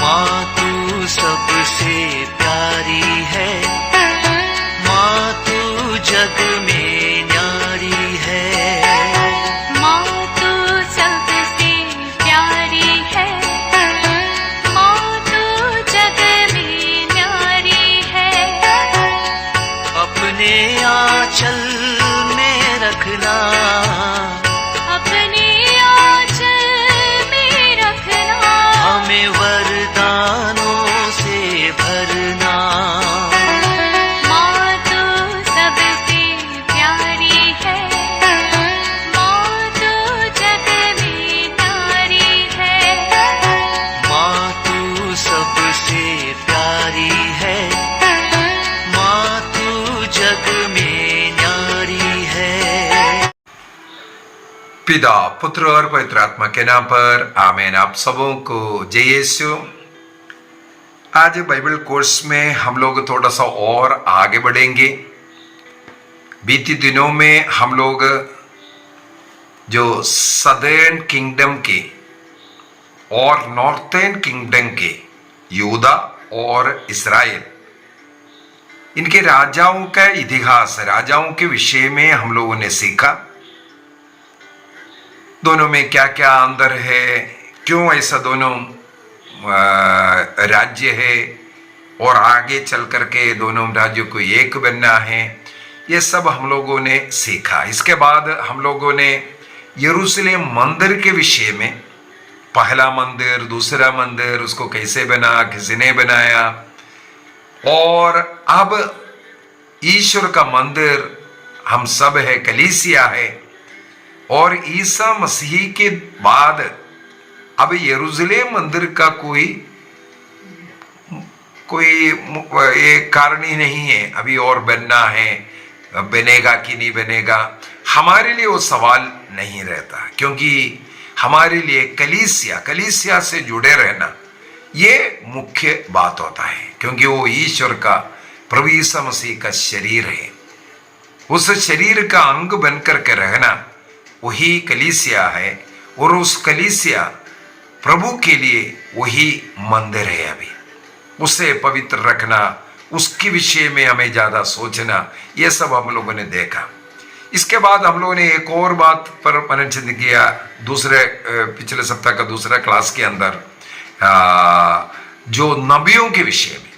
माँ तू सबसे प्यारी है, माँ तू जग में न्यारी है। माँ तू सबसे प्यारी है, माँ तू जग में न्यारी है। अपने आंचल में रखना, अपने आंचल में रखना, हमें वरदानों से भरना। माँ तू सबसे प्यारी है, माँ तू जग में न्यारी है। माँ तू सबसे प्यारी है, माँ तू जग में न्यारी है। पिता, पुत्र और पवित्र आत्मा के नाम पर आमीन। आप सबों को जय यीशु। आज बाइबल कोर्स में हम लोग थोड़ा सा और आगे बढ़ेंगे। बीते दिनों में हम लोग जो सदर्न किंगडम के और नॉर्थर्न किंगडम के यहूदा और इस्राएल, इनके राजाओं का इतिहास, राजाओं के विषय में हम लोगों ने सीखा। दोनों में क्या क्या अंतर है, क्यों ऐसा दोनों राज्य है और आगे चल करके दोनों राज्यों को एक बनना है, ये सब हम लोगों ने सीखा। इसके बाद हम लोगों ने यरूशलेम मंदिर के विषय में, पहला मंदिर, दूसरा मंदिर, उसको कैसे बना, किसने बनाया, और अब ईश्वर का मंदिर हम सब है, कलीसिया है। और ईसा मसीह के बाद अब यरूशलेम मंदिर का कोई एक कारण ही नहीं है, अभी और बनना है, बनेगा कि नहीं बनेगा। हमारे लिए वो सवाल नहीं रहता, क्योंकि हमारे लिए कलीसिया से जुड़े रहना ये मुख्य बात होता है, क्योंकि वो ईश्वर का, प्रभु ईसा मसीह का शरीर है। उस शरीर का अंग बनकर के रहना वही कलीसिया है, और उस कलीसिया प्रभु के लिए वही मंदिर है। अभी उसे पवित्र रखना, उसके विषय में हमें ज्यादा सोचना, ये सब हम लोगों ने देखा। इसके बाद हम लोगों ने एक और बात पर मनन किया, दूसरे पिछले सप्ताह का दूसरा क्लास के अंदर, जो नबियों के विषय में।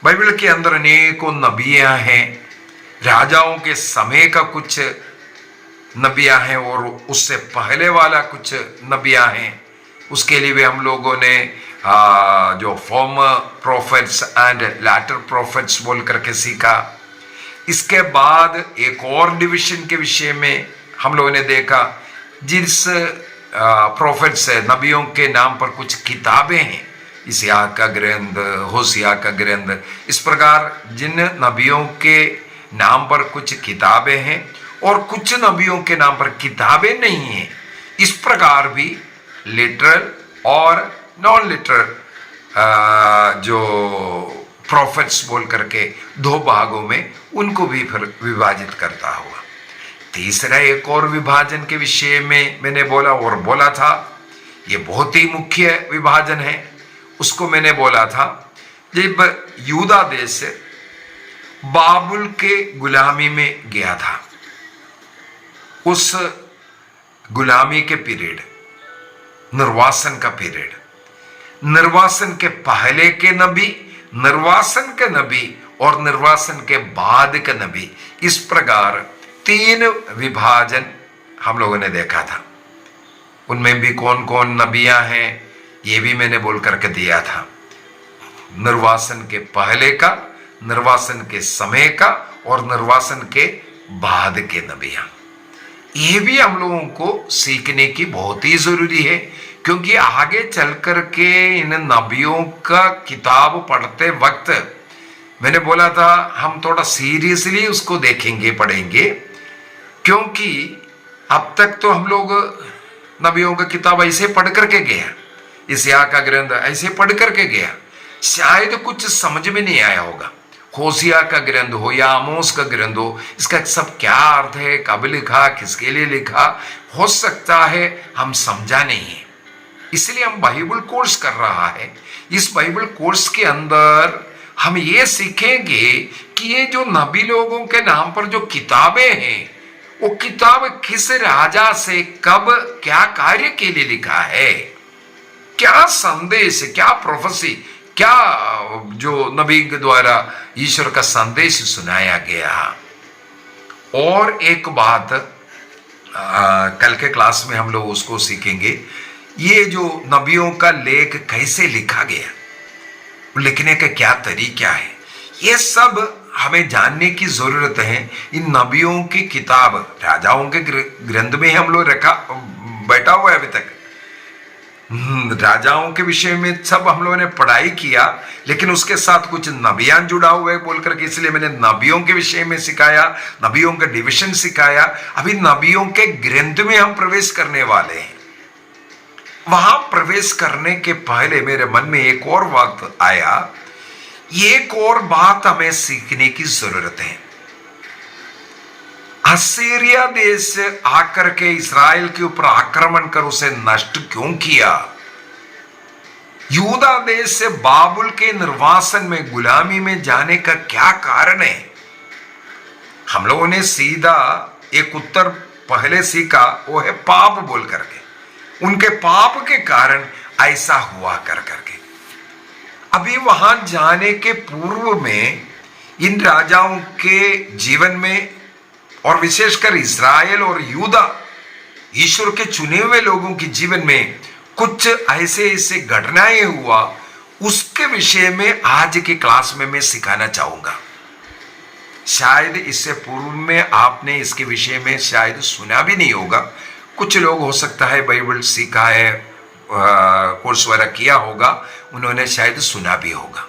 बाइबल के अंदर अनेकों नबियां हैं, राजाओं के समय का कुछ नबियां हैं और उससे पहले वाला कुछ नबियां हैं। उसके लिए भी हम लोगों ने जो former prophets and latter prophets बोल करके सीखा। इसके बाद एक और डिवीजन के विषय में हम लोगों ने देखा, जिस प्रोफेट्स है, नबियों के नाम पर कुछ किताबें हैं, इस्याक का ग्रंथ, होशिया का ग्रंथ, इस प्रकार जिन नबियों के नाम पर कुछ किताबें हैं और कुछ नबियों के नाम पर किताबें नहीं हैं। इस प्रकार भी लिटरल और नॉन लिटरल जो प्रोफेट्स बोल करके दो भागों में उनको भी फिर विभाजित करता हुआ। तीसरा एक और विभाजन के विषय में मैंने बोला था, ये बहुत ही मुख्य विभाजन है। उसको मैंने बोला था, जब यहूदा देश बाबुल के गुलामी में गया था, उस गुलामी के पीरियड, निर्वासन का पीरियड, निर्वासन के पहले के नबी, निर्वासन के नबी और निर्वासन के बाद के नबी, इस प्रकार तीन विभाजन हम लोगों ने देखा था। उनमें भी कौन कौन नबियां हैं ये भी मैंने बोल करके दिया था। निर्वासन के पहले का, निर्वासन के समय का और निर्वासन के बाद के नबियां, ये भी हम लोगों को सीखने की बहुत ही जरूरी है, क्योंकि आगे चल करके इन नबियों का किताब पढ़ते वक्त मैंने बोला था हम थोड़ा सीरियसली उसको देखेंगे, पढ़ेंगे, क्योंकि अब तक तो हम लोग नबियों का किताब ऐसे पढ़ करके गया, इस्याक का ग्रंथ ऐसे पढ़ करके गया, शायद कुछ समझ में नहीं आया होगा। होशिया का ग्रंथ हो या आमोस का ग्रंथ हो, इसका सब क्या अर्थ है, कब लिखा, किसके लिए लिखा, हो सकता है हम समझा नहीं है। इसलिए हम बाइबल कोर्स कर रहा है। इस बाइबल कोर्स के अंदर हम ये सीखेंगे कि ये जो नबी लोगों के नाम पर जो किताबें हैं, वो किताब किस राजा से कब क्या कार्य के लिए लिखा है, क्या संदेश, क्या प्रोफेसी, क्या जो नबी के द्वारा ईश्वर का संदेश सुनाया गया। और एक बात कल के क्लास में हम लोग उसको सीखेंगे, ये जो नबियों का लेख कैसे लिखा गया, लिखने का क्या तरीका है, ये सब हमें जानने की जरूरत है। इन नबियों की किताब राजाओं के ग्रंथ में हम लोग रखा बैठा हुआ है अभी तक। राजाओं के विषय में सब हम लोगों ने पढ़ाई किया, लेकिन उसके साथ कुछ नबियान जुड़ा हुआ है बोल करके, इसलिए मैंने नबियों के विषय में सिखाया, नबियों का डिविजन सिखाया। अभी नबियों के ग्रंथ में हम प्रवेश करने वाले हैं। वहां प्रवेश करने के पहले मेरे मन में एक और बात आया, एक और बात हमें सीखने की जरूरत है। असीरिया देश आकर के इस्राएल के ऊपर आक्रमण कर उसे नष्ट क्यों किया? यूदा देश से बाबुल के निर्वासन में गुलामी में जाने का क्या कारण है? हम लोगों ने सीधा एक उत्तर पहले सीखा, वो है पाप बोल करके। उनके पाप के कारण ऐसा हुआ कर करके। अभी वहां जाने के पूर्व में इन राजाओं के जीवन में और विशेषकर इस्राएल और यूदा ईश्वर के चुने हुए लोगों के जीवन में कुछ ऐसे ऐसे घटनाएं हुआ, उसके विषय में आज के क्लास में मैं सिखाना चाहूंगा। शायद इससे पूर्व में आपने इसके विषय में शायद सुना भी नहीं होगा। कुछ लोग हो सकता है बाइबल सीखा है, कोर्स वगैरह किया होगा, उन्होंने शायद सुना भी होगा।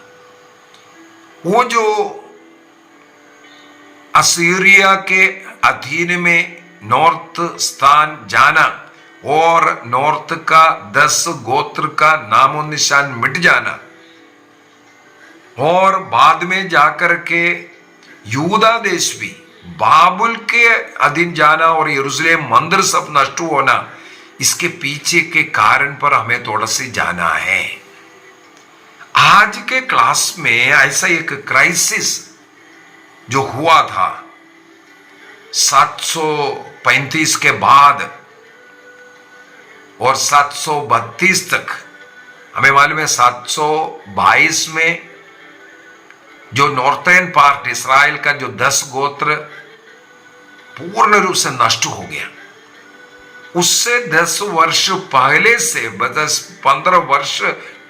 वो जो असीरिया के अधीन में नॉर्थ स्थान जाना और नॉर्थ का 10 गोत्र का नामो निशान मिट जाना और बाद में जाकर के यूदा देश भी बाबुल के अधीन जाना और यरूशलेम मंदिर सब नष्ट होना, इसके पीछे के कारण पर हमें थोड़ा सी जाना है। आज के क्लास में ऐसा एक क्राइसिस जो हुआ था 735 के बाद और 732 तक, हमें मालूम है 722 में जो नॉर्थर्न पार्ट इस्राएल का जो 10 गोत्र पूर्ण रूप से नष्ट हो गया। उससे 10 वर्ष पहले से 10-15 वर्ष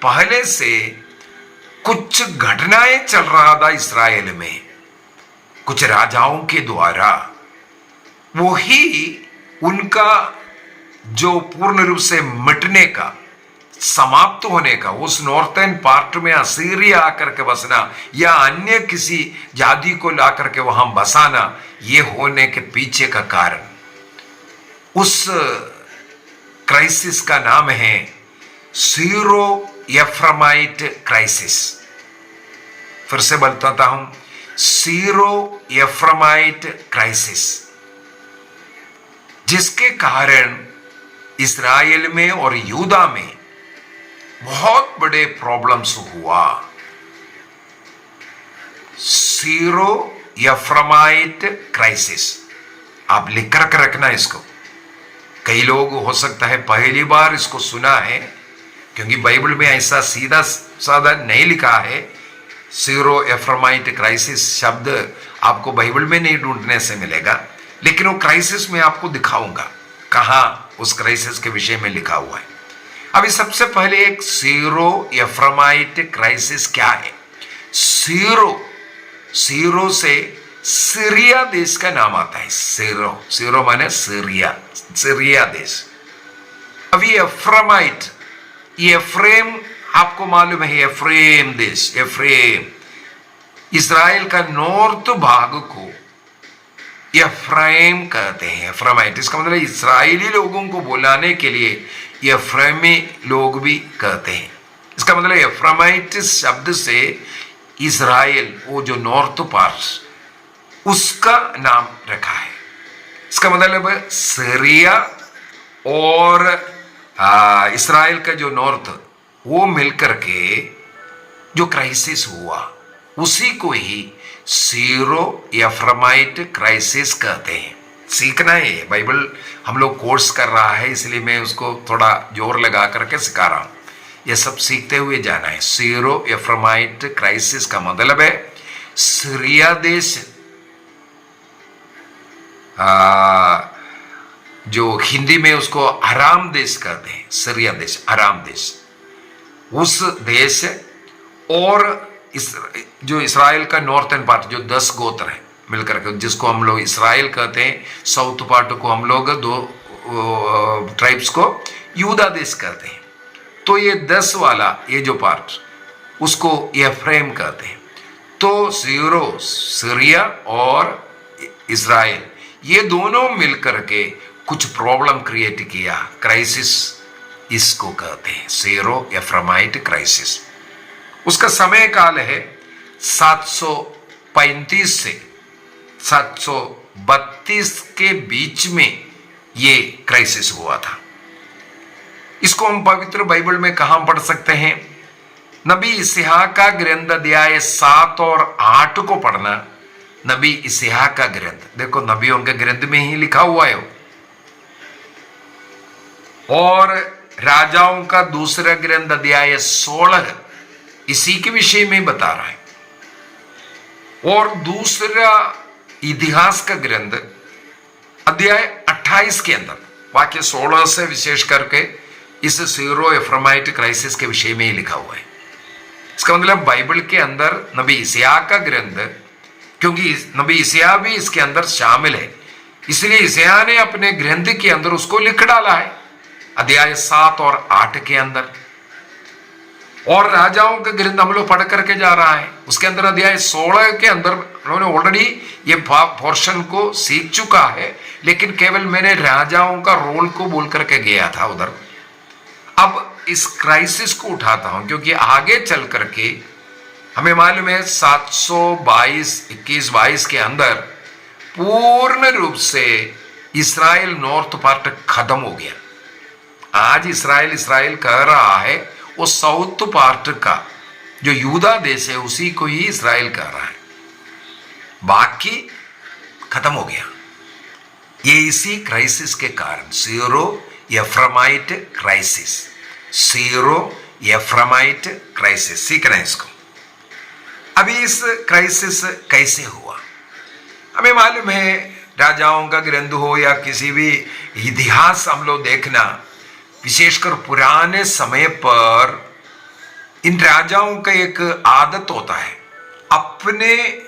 पहले से कुछ घटनाएं चल रहा था इस्राएल में, कुछ राजाओं के द्वारा। वो ही उनका जो पूर्ण रूप से मिटने का, समाप्त होने का, उस नॉर्थर्न पार्ट में असीरिया आकर के बसना या अन्य किसी जाति को लाकर के वहां बसाना, ये होने के पीछे का कारण, उस क्राइसिस का नाम है सीरो एफ्रामाइट क्राइसिस। फिर से बताता हूं, सीरो एफ्रामाइट क्राइसिस, जिसके कारण इस्राएल में और यूदा में बहुत बड़े प्रॉब्लम्स हुआ। सीरो एफ्रामाइट क्राइसिस, आप लिख कर रखना इसको। कई लोग हो सकता है पहली बार इसको सुना है, क्योंकि बाइबल में ऐसा सीधा साधा नहीं लिखा है। सीरो एफ्रामाइट क्राइसिस शब्द आपको बाइबल में नहीं ढूंढने से मिलेगा, लेकिन वो क्राइसिस में आपको दिखाऊंगा कहां उस क्राइसिस के विषय में लिखा हुआ है। अभी सबसे पहले एक सीरो एफ्रामाइट क्राइसिस क्या है? सीरो से सीरिया देश का नाम आता है। सीरो माने सीरिया देश। अभी एफ्रामाइट, ये एफ्रेम आपको मालूम है, एफ्रेम देश, एफ्रेम इस्राएल का नॉर्थ भाग को एफ्राइम कहते हैं, एफ्रामाइट। इसका मतलब इस्राएली लोगों को बुलाने के लिए एफ्राइमी लोग भी कहते हैं। इसका मतलब एफ्रामाइट शब्द से इस्राएल, वो जो नॉर्थ पार्ट, उसका नाम रखा है। इसका मतलब सीरिया और इसराइल का जो नॉर्थ, वो मिलकर के जो क्राइसिस हुआ, उसी को ही सीरो एफ्राइमाइट क्राइसिस कहते हैं। सीखना है, बाइबल हम लोग कोर्स कर रहा है, इसलिए मैं उसको थोड़ा जोर लगा करके सिखा रहा हूं। ये सब सीखते हुए जाना है। सीरो एफ्राइमाइट क्राइसिस का मतलब है सीरिया देश, जो हिंदी में उसको अराम देश कहते हैं, सीरिया देश, अराम देश, उस देश और जो इसराइल का नॉर्थन पार्ट, जो 10 गोत्र है मिलकर के, जिसको हम लोग इसराइल कहते हैं, साउथ पार्ट को हम लोग 2 ट्राइब्स को यूदा देश कहते हैं। तो ये 10 वाला ये जो पार्ट, उसको एफ्रेम कहते हैं। तो सीरिया और इसराइल, ये दोनों मिलकर के कुछ प्रॉब्लम क्रिएट किया, क्राइसिस इसको कहते हैं, सीरो एफ्राइमाइट क्राइसिस। उसका समय काल है 735 से 732 के बीच में ये क्राइसिस हुआ था। इसको हम पवित्र बाइबल में कहां पढ़ सकते हैं? नबी इसहाक का ग्रंथ अध्याय 7 और 8 को पढ़ना। नबी इसहाक का ग्रंथ, देखो नबियों के ग्रंथ में ही लिखा हुआ है। और राजाओं का दूसरा ग्रंथ अध्याय 16 इसी के विषय में बता रहा है। और दूसरा इतिहास का ग्रंथ अध्याय 28 के अंदर वाक्य 16 से विशेष करके इस सीरो एफ्राइमाइट क्राइसिस के विषय में ही लिखा हुआ है। इसका मतलब बाइबल के अंदर नबी इस्याह का ग्रंथ, क्योंकि नबी इस्याह भी इसके अंदर शामिल है, इसलिए इस्याह ने अपने ग्रंथ के अंदर उसको लिख डाला है अध्याय 7 और 8 के अंदर। और राजाओं का ग्रंथ हम लोग पढ़ करके जा रहा है, उसके अंदर अध्याय 16 के अंदर उन्होंने ऑलरेडी ये पोर्शन को सीख चुका है, लेकिन केवल मैंने राजाओं का रोल को बोल करके गया था उधर। अब इस क्राइसिस को उठाता हूं क्योंकि आगे चल करके हमें मालूम है 721-22 के अंदर पूर्ण रूप से इसराइल नॉर्थ पार्ट खत्म हो गया। आज इसराइल कह रहा है, वो साउथ पार्ट का जो यूदा देश है उसी को ही इसराइल कह रहा है, बाकी खत्म हो गया। ये इसी क्राइसिस के कारण सीरो एफ्राइमाइट क्राइसिस, सीरो एफ्राइमाइट क्राइसिस सीखना है इसको। अभी इस क्राइसिस कैसे हुआ? हमें मालूम है, राजाओं का ग्रंथ हो या किसी भी इतिहास हम लोग देखना, विशेषकर पुराने समय पर इन राजाओं का एक आदत होता है, अपने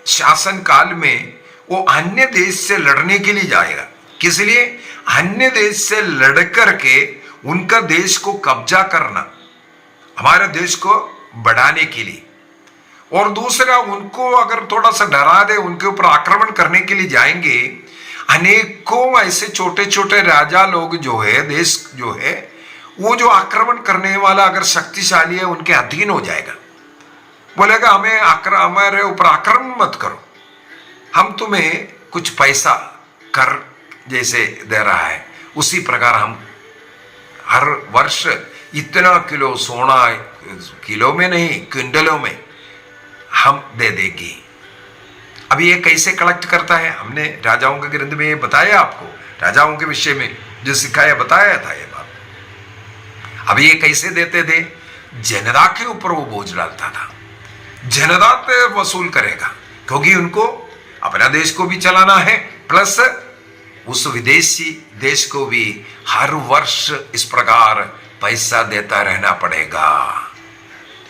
शासन काल में वो अन्य देश से लड़ने के लिए जाएगा। किस लिए? अन्य देश से लड़कर के उनका देश को कब्जा करना, हमारे देश को बढ़ाने के लिए। और दूसरा, उनको अगर थोड़ा सा डरा दे, उनके ऊपर आक्रमण करने के लिए जाएंगे। अनेकों ऐसे छोटे छोटे राजा लोग जो है, देश जो है, वो जो आक्रमण करने वाला अगर शक्तिशाली है, उनके अधीन हो जाएगा। बोलेगा हमारे ऊपर आक्रमण मत करो, हम तुम्हें कुछ पैसा कर जैसे दे रहा है, उसी प्रकार हम हर वर्ष इतना किलो सोना, किलो में नहीं क्विंटलों में हम दे देंगे। अभी ये कैसे कलेक्ट करता है? हमने राजाओं के ग्रंथ में ये बताया, आपको राजाओं के विषय में जो सिखाया बताया था ये बात। अभी ये कैसे देते थे? जनता के ऊपर वो बोझ डालता था, जनता पे वसूल करेगा, क्योंकि उनको अपना देश को भी चलाना है, प्लस उस विदेशी देश को भी हर वर्ष इस प्रकार पैसा देता रहना पड़ेगा।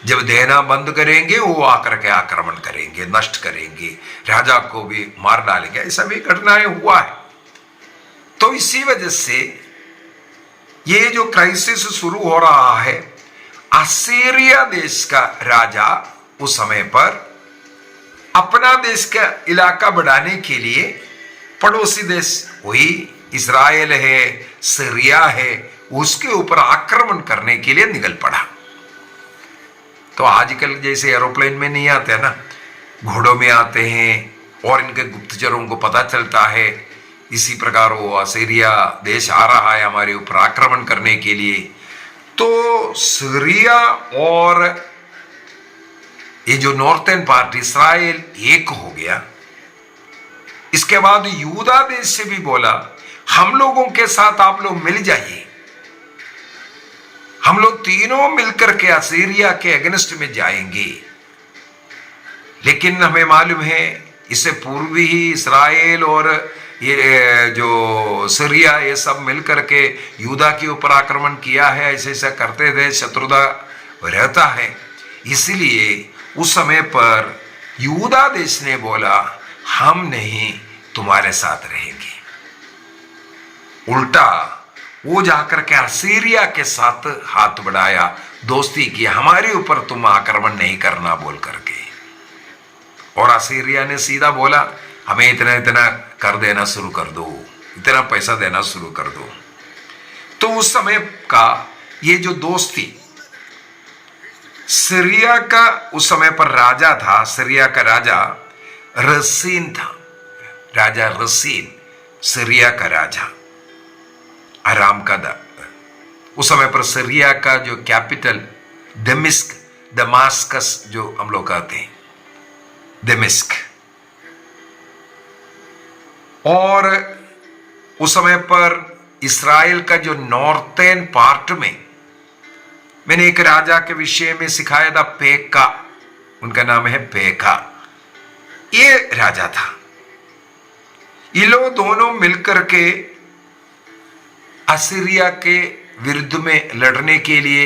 जब देना बंद करेंगे, वो आकर के आक्रमण करेंगे, नष्ट करेंगे, राजा को भी मार डालेंगे। ऐसा भी घटनाएं हुआ है। तो इसी वजह से ये जो क्राइसिस शुरू हो रहा है, असीरिया देश का राजा उस समय पर अपना देश का इलाका बढ़ाने के लिए पड़ोसी देश वही इस्राएल है, सीरिया है, उसके ऊपर आक्रमण करने के लिए निकल पड़ा। तो आजकल जैसे एरोप्लेन में नहीं आते ना, घोड़ों में आते हैं, और इनके गुप्तचरों को पता चलता है इसी प्रकार वो असीरिया देश आ रहा है हमारे ऊपर आक्रमण करने के लिए। तो सीरिया और ये जो नॉर्थर्न पार्ट इस्राएल एक हो गया। इसके बाद यूदा देश से भी बोला हम लोगों के साथ आप लोग मिल जाइए, हम लोग तीनों मिलकर के असीरिया के अगेंस्ट में जाएंगे। लेकिन हमें मालूम है इससे पूर्व ही इस्राएल और ये जो सीरिया ये सब मिलकर के यूदा के ऊपर आक्रमण किया है, ऐसे ऐसा करते थे, शत्रुता रहता है। इसलिए उस समय पर यूदा देश ने बोला हम नहीं तुम्हारे साथ रहेंगे। उल्टा वो जाकर के असीरिया के साथ हाथ बढ़ाया, दोस्ती की, हमारे ऊपर तुम आक्रमण नहीं करना बोल करके। और असीरिया ने सीधा बोला हमें इतना इतना कर देना शुरू कर दो, इतना पैसा देना शुरू कर दो। तो उस समय का ये जो दोस्ती, सीरिया का उस समय पर राजा था, सीरिया का राजा रसीन था, राजा रसीन सीरिया का राजा, आराम का उस समय पर सीरिया का जो कैपिटल दमास्कस जो हम लोग कहते हैं, दमिश्क। और उस समय पर इस्राएल का जो नॉर्थर्न पार्ट में मैंने एक राजा के विषय में सिखाया था, पेका, उनका नाम है पेका, ये राजा था। ये लोग दोनों मिलकर के असीरिया के विरुद्ध में लड़ने के लिए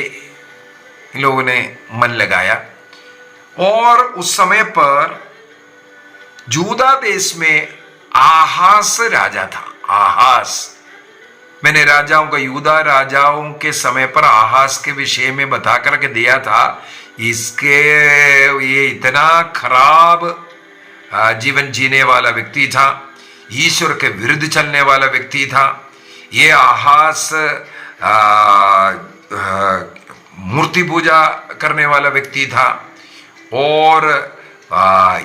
इन लोगों ने मन लगाया। और उस समय पर यूदा देश में आहास राजा था। आहास, मैंने राजाओं का, यूदा राजाओं के समय पर आहास के विषय में बता करके दिया था। इसके ये इतना खराब जीवन जीने वाला व्यक्ति था, ईश्वर के विरुद्ध चलने वाला व्यक्ति था। ये आहास मूर्ति पूजा करने वाला व्यक्ति था और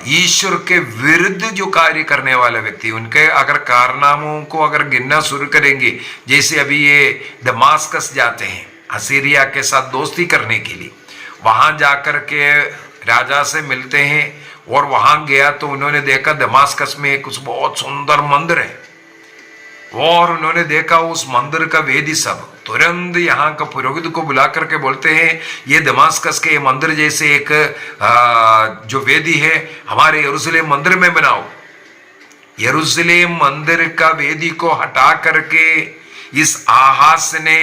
ईश्वर के विरुद्ध जो कार्य करने वाला व्यक्ति। उनके अगर कारनामों को अगर गिनना शुरू करेंगे, जैसे अभी ये दमास्कस जाते हैं असीरिया के साथ दोस्ती करने के लिए, वहां जाकर के राजा से मिलते हैं। और वहां गया तो उन्होंने देखा दमास्कस में कुछ बहुत सुंदर मंदिर है, और उन्होंने देखा उस मंदिर का वेदी सब, तुरंत यहाँ का पुरोहित को बुला करके बोलते हैं ये दमास्कस के मंदिर जैसे एक जो वेदी है हमारे यरूशलेम मंदिर में बनाओ। यरूशलेम मंदिर का वेदी को हटा करके इस आहास ने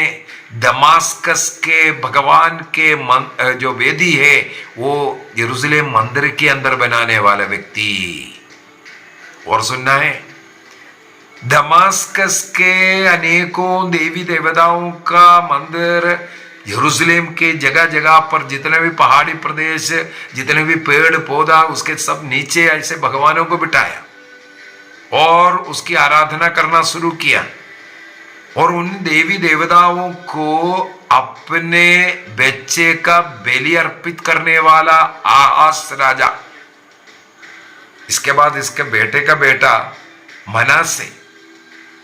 दमास्कस के भगवान के जो वेदी है वो यरूशलेम मंदिर के अंदर बनाने वाला व्यक्ति। और सुनना है, दमास्कस के अनेकों देवी देवताओं का मंदिर यरूशलेम के जगह जगह पर, जितने भी पहाड़ी प्रदेश, जितने भी पेड़ पौधा, उसके सब नीचे ऐसे भगवानों को बिठाया और उसकी आराधना करना शुरू किया। और उन देवी देवताओं को अपने बच्चे का बलि अर्पित करने वाला आहास राजा। इसके बाद इसके बेटे का बेटा मनासे,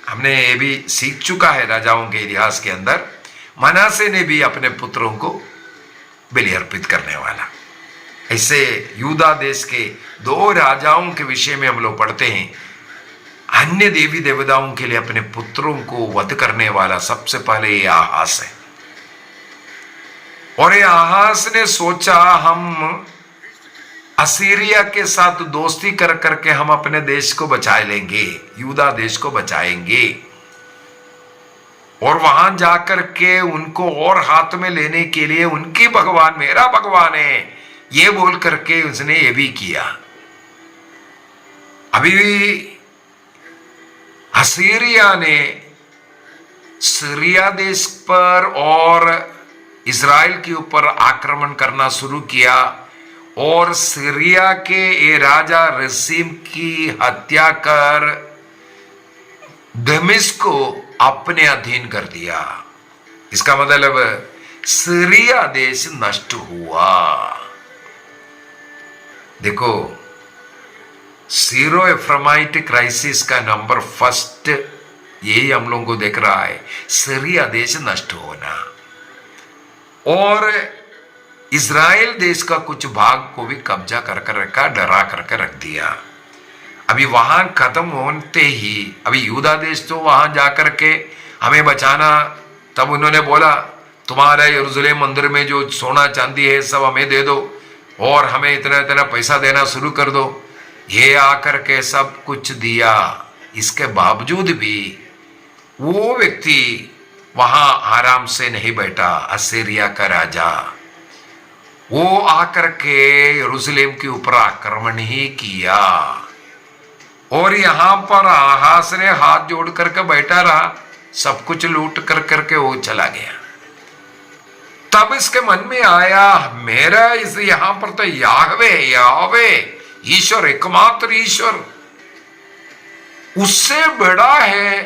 हमने ये भी सीख चुका है राजाओं के इतिहास के अंदर, मनासे ने भी अपने पुत्रों को बलि अर्पित करने वाला। ऐसे यूदा देश के दो राजाओं के विषय में हम लोग पढ़ते हैं। अन्य देवी देवताओं के लिए अपने पुत्रों को वध करने वाला सबसे पहले ये आहास है। और ये आहास ने सोचा हम असीरिया के साथ दोस्ती कर करके हम अपने देश को बचा लेंगे, यूदा देश को बचाएंगे, और वहां जाकर के उनको और हाथ में लेने के लिए उनकी भगवान मेरा भगवान है ये बोल करके उसने ये भी किया। अभी भी असीरिया ने सीरिया देश पर और इज़राइल के ऊपर आक्रमण करना शुरू किया और सीरिया के ये राजा रसीम की हत्या कर दमिश्क को अपने अधीन कर दिया। इसका मतलब सीरिया देश नष्ट हुआ। देखो, सीरो एफ्रामाइट क्राइसिस का नंबर फर्स्ट यही हम लोगों को दिख रहा है, सीरिया देश नष्ट होना और इज़राइल देश का कुछ भाग को भी कब्जा कर रखा, डरा करके रख दिया। अभी वहां खत्म होते ही अभी यूदा देश तो वहां जाकर के हमें बचाना, तब उन्होंने बोला तुम्हारा यरूशलेम मंदिर में जो सोना चांदी है सब हमें दे दो और हमें इतना इतना पैसा देना शुरू कर दो। ये आकर के सब कुछ दिया, इसके बावजूद भी वो व्यक्ति वहां आराम से नहीं बैठा। असीरिया का राजा वो आकर के यरूशलेम के ऊपर आक्रमण ही किया और यहां पर आहाज ने हाथ जोड़ करके बैठा रहा, सब कुछ लूट कर करके वो चला गया। तब इसके मन में आया मेरा इस यहां पर तो याहवे याहवे ईश्वर, एकमात्र ईश्वर, उससे बड़ा है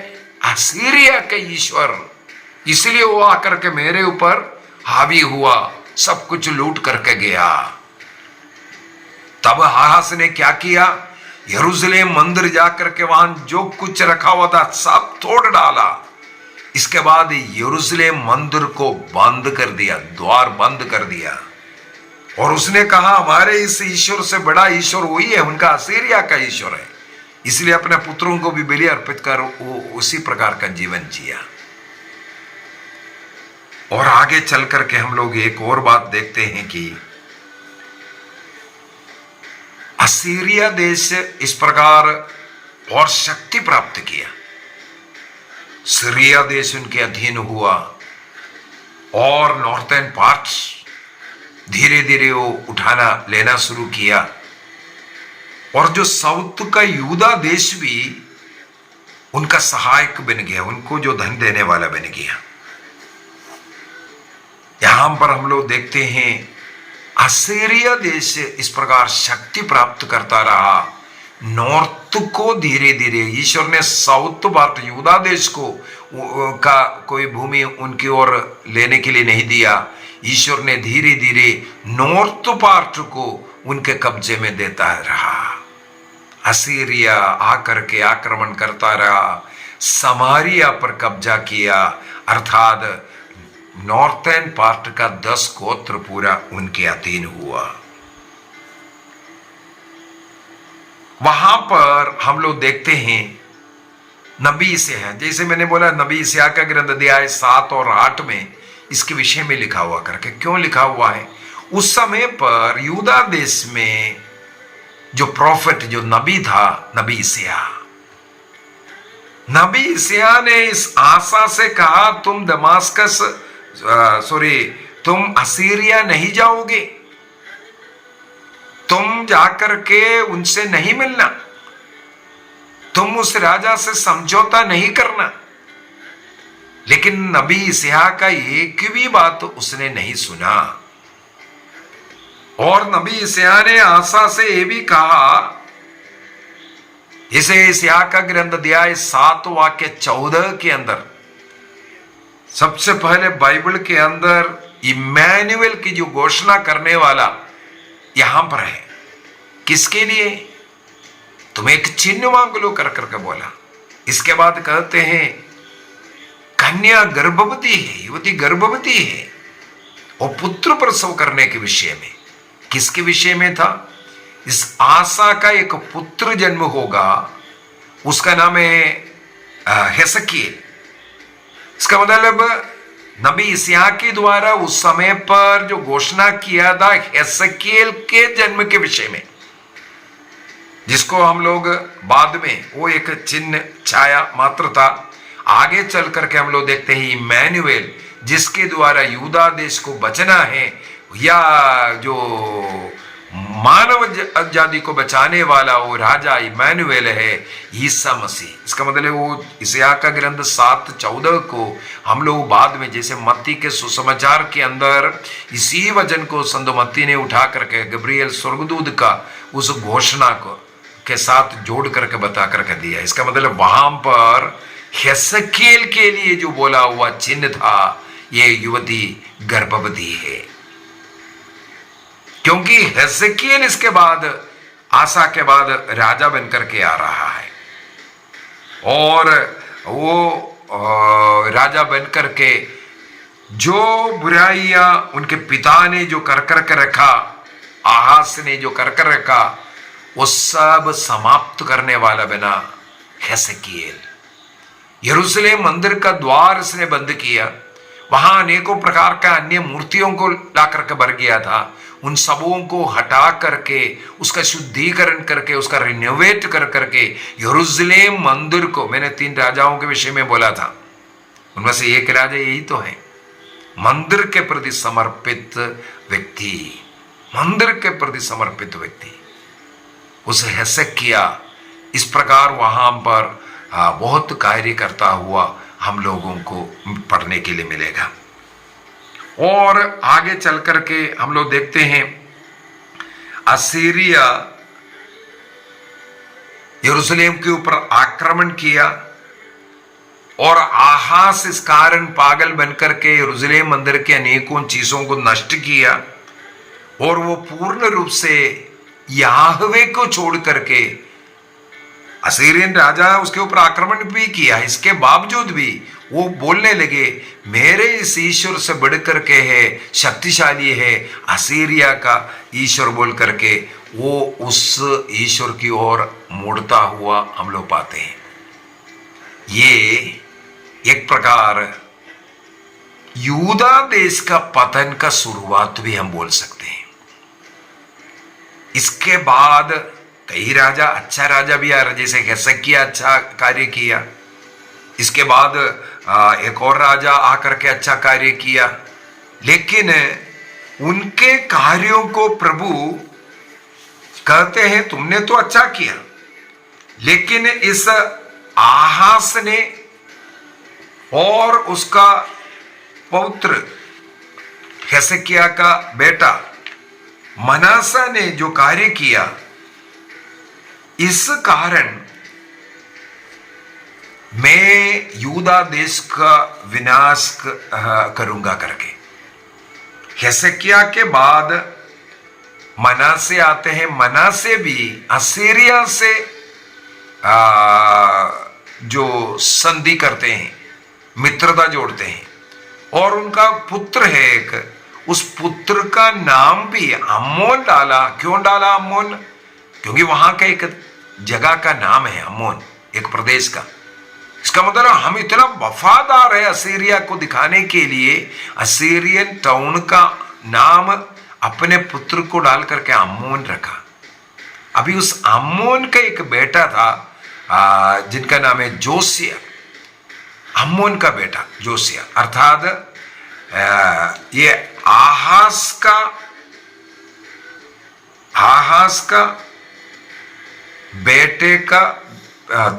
असीरिया के ईश्वर, इसलिए वो आकर के मेरे ऊपर हावी हुआ, सब कुछ लूट करके गया। तब आहाज ने क्या किया, यरूशलेम मंदिर जाकर के वहां जो कुछ रखा हुआ था सब तोड़ डाला। इसके बाद यरूशलेम मंदिर को बंद कर दिया, द्वार बंद कर दिया और उसने कहा हमारे इस ईश्वर से बड़ा ईश्वर वही है, उनका असीरिया का ईश्वर है, इसलिए अपने पुत्रों को भी बलि अर्पित कर वो उसी प्रकार का जीवन जिया। और आगे चल करके हम लोग एक और बात देखते हैं कि असीरिया देश इस प्रकार और शक्ति प्राप्त किया, सीरिया देश उनके अधीन हुआ और नॉर्थर्न पार्ट्स धीरे धीरे वो उठाना लेना शुरू किया और जो साउथ का यूदा देश भी उनका सहायक बन गया, उनको जो धन देने वाला बन गया। यहां पर हम लोग देखते हैं असीरिया देश इस प्रकार शक्ति प्राप्त करता रहा, नॉर्थ को धीरे धीरे ईश्वर ने साउथ पार्ट यूदा देश को का कोई भूमि उनकी ओर लेने के लिए नहीं दिया, ईश्वर ने धीरे धीरे नॉर्थ पार्ट को उनके कब्जे में देता रहा। असीरिया आकर के आक्रमण करता रहा, समारिया पर कब्जा किया, अर्थात नॉर्थर्न पार्ट का 10 गोत्र पूरा उनके अधीन हुआ। वहां पर हम लोग देखते हैं नबी से है, जैसे मैंने बोला नबी सिया का ग्रंथ अध्याय 7 और 8 में इसके विषय में लिखा हुआ करके, क्यों लिखा हुआ है, उस समय पर यूदा देश में जो प्रॉफिट जो नबी था, नबी इसिया ने इस आशा से कहा तुम दमास्कस तुम असीरिया नहीं जाओगे, तुम जाकर के उनसे नहीं मिलना, तुम उस राजा से समझौता नहीं करना। लेकिन नबी इसिया का एक भी बात उसने नहीं सुना और नबी इसिया ने आशा से यह भी कहा, इसे इसिया का ग्रंथ अध्याय 7 वाक्य 14 के अंदर सबसे पहले बाइबल के अंदर इमैनुएल की जो घोषणा करने वाला यहां पर है, किसके लिए, तुम एक चिन्ह मांग लो कर करके बोला। इसके बाद कहते हैं कन्या गर्भवती है, युवती गर्भवती है और पुत्र प्रसव करने के विषय में, किसके विषय में था, इस आशा का एक पुत्र जन्म होगा, उसका नाम है हेजकियेल। इसका मतलब नबी इसिया के द्वारा उस समय पर जो घोषणा किया था हेजकियेल के जन्म के विषय में, जिसको हम लोग बाद में वो एक चिन्ह छाया मात्र था। आगे चल करके हम लोग देखते हैं इमैनुएल, जिसके द्वारा यूदा देश को बचना है, या जो मानव जाति को बचाने वाला वो राजा इमैनुएल है, ईसा मसीह। इसका मतलब वो इसिया का ग्रंथ 7:14 को हम लोग बाद में जैसे मत्ती के सुसमाचार के अंदर इसी वचन को संत मत्ती ने उठा करके गब्रियल स्वर्गदूत का उस घोषणा को के साथ जोड़ करके बता करके दिया। इसका मतलब वहां पर हेजकियेल के लिए जो बोला हुआ चिन्ह था, ये युवती गर्भवती है, क्योंकि हेजकियेल इसके बाद आसा के बाद राजा बनकर के आ रहा है और वो राजा बनकर के जो बुराइयां उनके पिता ने जो कर के रखा, आहाज ने जो कर रखा, वो सब समाप्त करने वाला बना हेसेकियेल। यरूशलेम मंदिर का द्वार इसने बंद किया, वहां अनेकों प्रकार का अन्य मूर्तियों को ला करके भर गया था, उन सबों को हटा करके उसका शुद्धिकरण करके उसका रिनोवेट कर करके यरूशलेम मंदिर को, मैंने 3 राजाओं के विषय में बोला था, उनमें से एक राजा यही तो है, मंदिर के प्रति समर्पित व्यक्ति, मंदिर के प्रति समर्पित व्यक्ति। उस हेसेकिया इस प्रकार वहां पर बहुत कार्य करता हुआ हम लोगों को पढ़ने के लिए मिलेगा। और आगे चल करके हम लोग देखते हैं असीरिया यरूशलेम के ऊपर आक्रमण किया और आहाज इस कारण पागल बनकर के यरूशलेम मंदिर के अनेकों चीजों को नष्ट किया और वो पूर्ण रूप से याहवे को छोड़ करके असीरियन राजा उसके ऊपर आक्रमण भी किया। इसके बावजूद भी वो बोलने लगे मेरे इस ईश्वर से बढ़ करके है, शक्तिशाली है असीरिया का ईश्वर बोल करके वो उस ईश्वर की ओर मुड़ता हुआ हम लोग पाते हैं। ये एक प्रकार यूदा देश का पतन का शुरुआत भी हम बोल सकते हैं। इसके बाद कई राजा, अच्छा राजा भी आ रहा, जैसे हेसेकिया अच्छा कार्य किया, इसके बाद एक और राजा आकर के अच्छा कार्य किया, लेकिन उनके कार्यों को प्रभु कहते हैं तुमने तो अच्छा किया, लेकिन इस आहाज ने और उसका पौत्र हेसेकिया का बेटा मनासा ने जो कार्य किया, इस कारण मैं यूदा देश का विनाश करूंगा करके। हेसेकिया के बाद मनासे आते हैं, मनासे भी असीरिया से जो संधि करते हैं, मित्रता जोड़ते हैं, और उनका पुत्र है एक, उस पुत्र का नाम भी अम्मोन डाला। क्यों डाला अम्मोन? क्योंकि वहां का एक जगह का नाम है अम्मोन, एक प्रदेश का। इसका मतलब हम इतना वफादार है असीरिया को दिखाने के लिए असीरियन टाउन का नाम अपने पुत्र को डाल करके अम्मोन रखा। अभी उस अम्मोन का एक बेटा था जिनका नाम है जोसिया, अम्मोन का बेटा जोसिया, अर्थात ये आहाज का बेटे का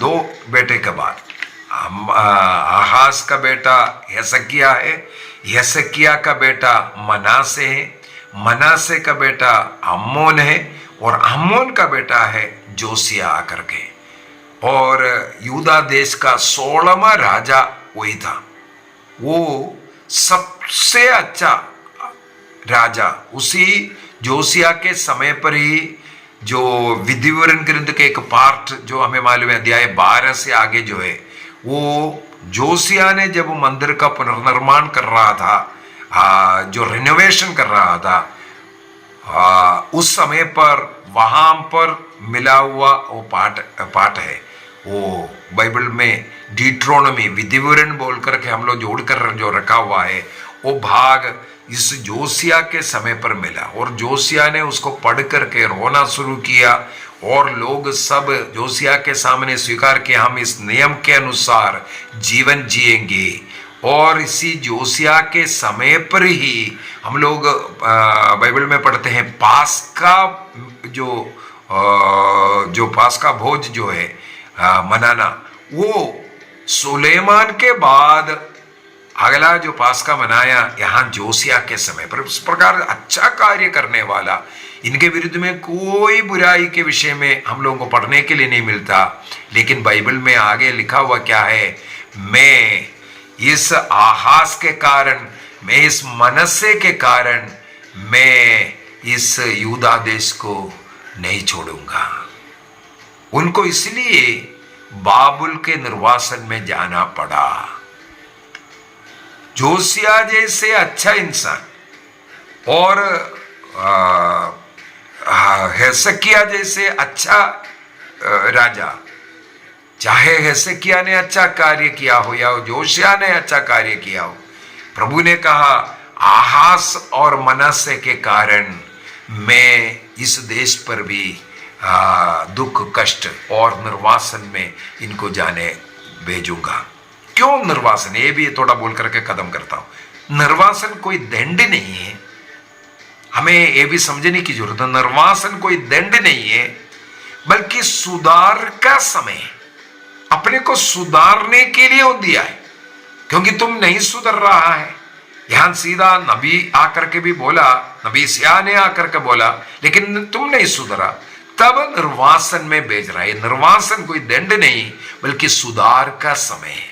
दो बेटे के बाद आहाज का बेटा हेसेकिया है, हेसेकिया का बेटा मनासे है, मनासे का बेटा अम्मोन है, और अम्मोन का बेटा है जोसिया आकर के। और यूदा देश का 16वां राजा वही था। वो सबसे अच्छा राजा उसी जोसिया के समय पर ही, जो विधिवरण ग्रंथ के एक पार्ट जो हमें मालूम है अध्याय 12 से आगे जो है, वो जोसिया ने जब मंदिर का पुनर्निर्माण कर रहा था, जो रिनोवेशन कर रहा था, उस समय पर वहां पर मिला हुआ वो पाठ है, वो बाइबल में डिट्रोनोमी विधिवरण बोल करके हम लोग जोड़ कर जो रखा हुआ है, वो भाग इस जोसिया के समय पर मिला, और जोसिया ने उसको पढ़ करके रोना शुरू किया, और लोग सब जोसिया के सामने स्वीकार किया हम इस नियम के अनुसार जीवन जिएंगे। और इसी जोसिया के समय पर ही हम लोग बाइबल में पढ़ते हैं पास्का जो पास्का भोज जो है मनाना, वो सुलेमान के बाद अगला जो पास्का मनाया यहाँ जोसिया के समय पर। उस प्रकार अच्छा कार्य करने वाला, इनके विरुद्ध में कोई बुराई के विषय में हम लोगों को पढ़ने के लिए नहीं मिलता, लेकिन बाइबल में आगे लिखा हुआ क्या है, मैं इस आहाज के कारण, मैं इस मनसे के कारण, मैं इस यूदा देश को नहीं छोड़ूंगा। उनको इसलिए बाबुल के निर्वासन में जाना पड़ा। जोसिया जैसे अच्छा इंसान और हेसेकिया जैसे अच्छा राजा, चाहे हेसेकिया ने अच्छा कार्य किया हो या जोशिया ने अच्छा कार्य किया हो, प्रभु ने कहा आहास और मनस्से के कारण मैं इस देश पर भी दुख कष्ट और निर्वासन में इनको जाने भेजूंगा। क्यों निर्वासन? ये भी थोड़ा बोल करके कदम करता हूं। निर्वासन कोई दंड नहीं है, हमें ये भी समझने की जरूरत है। निर्वासन कोई दंड नहीं है, बल्कि सुधार का समय, अपने को सुधारने के लिए वो दिया है। क्योंकि तुम नहीं सुधर रहा है। यहां सीधा नबी आकर के भी बोला, नबी सिया ने आकर के बोला, लेकिन तुम नहीं सुधरा, तब निर्वासन में भेज रहा है। निर्वासन कोई दंड नहीं, बल्कि सुधार का समय है।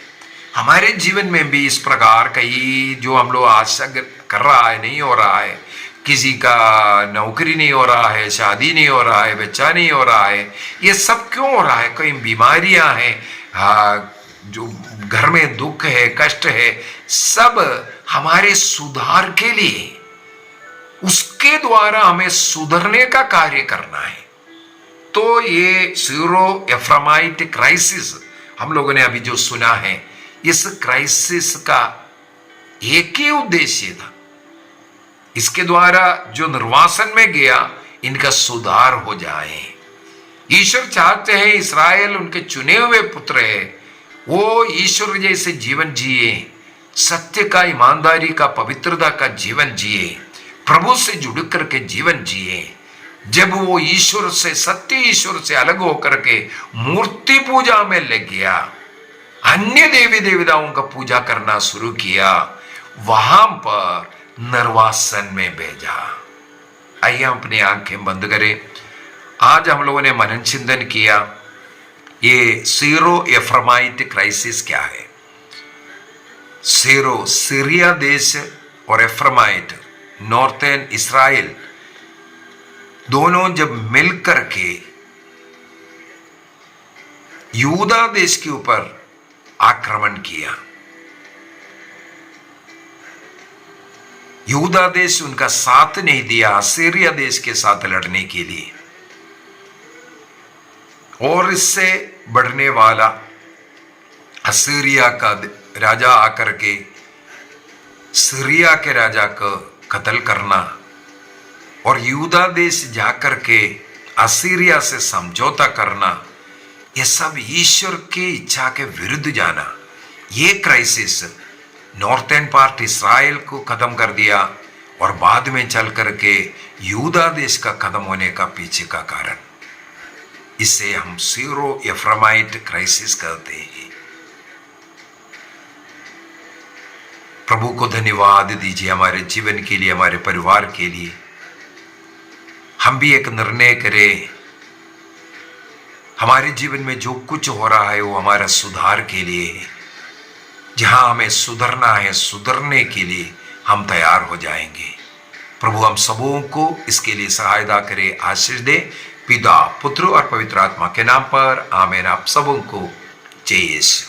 हमारे जीवन में भी इस प्रकार कई जो हम लोग आशा कर रहा है, नहीं हो रहा है, किसी का नौकरी नहीं हो रहा है, शादी नहीं हो रहा है, बच्चा नहीं हो रहा है, ये सब क्यों हो रहा है? कई बीमारियां हैं, जो घर में दुख है, कष्ट है, सब हमारे सुधार के लिए, उसके द्वारा हमें सुधरने का कार्य करना है। तो ये सीरो एफ्रामाइट क्राइसिस हम लोगों ने अभी जो सुना है, इस क्राइसिस का एक ही उद्देश्य था, इसके द्वारा जो निर्वासन में गया इनका सुधार हो जाए। ईश्वर चाहते हैं इस्राएल उनके चुने हुए पुत्र है, वो ईश्वर जैसे जीवन जिए, सत्य का, ईमानदारी का, पवित्रता का जीवन जिए, प्रभु से जुड़ करके जीवन जिए। जब वो ईश्वर से, सत्य ईश्वर से अलग होकर के मूर्ति पूजा में लग गया, अन्य देवी देवताओं का पूजा करना शुरू किया, वहां पर निर्वासन में भेजा। आइए अपनी आंखें बंद करें। आज हम लोगों ने मनन चिंतन किया, ये सीरो एफ्रामाइट क्राइसिस क्या है। सीरो सीरिया देश और एफ्रामाइट नॉर्थर्न इस्राएल, दोनों जब मिलकर के यूदा देश के ऊपर आक्रमण किया, यूदा देश उनका साथ नहीं दिया सीरिया देश के साथ लड़ने के लिए, और इससे बढ़ने वाला असीरिया का राजा आकर के सीरिया के राजा को कत्ल करना और यूदा देश जाकर के असीरिया से समझौता करना, ये सब ईश्वर की इच्छा के विरुद्ध जाना। ये क्राइसिस नॉर्थर्न पार्ट इस्राएल को खत्म कर दिया और बाद में चल करके यूदा देश का खत्म होने का पीछे का कारण। इसे हम सीरो एफ्रामाइट क्राइसिस कहते हैं। प्रभु को धन्यवाद दीजिए हमारे जीवन के लिए, हमारे परिवार के लिए। हम भी एक निर्णय करें, हमारे जीवन में जो कुछ हो रहा है वो हमारा सुधार के लिए है। जहां हमें सुधरना है, सुधरने के लिए हम तैयार हो जाएंगे। प्रभु हम सबों को इसके लिए सहायता करे, आशीष दे। पिता, पुत्र और पवित्र आत्मा के नाम पर आमीन। आप सबों को जय यीशु।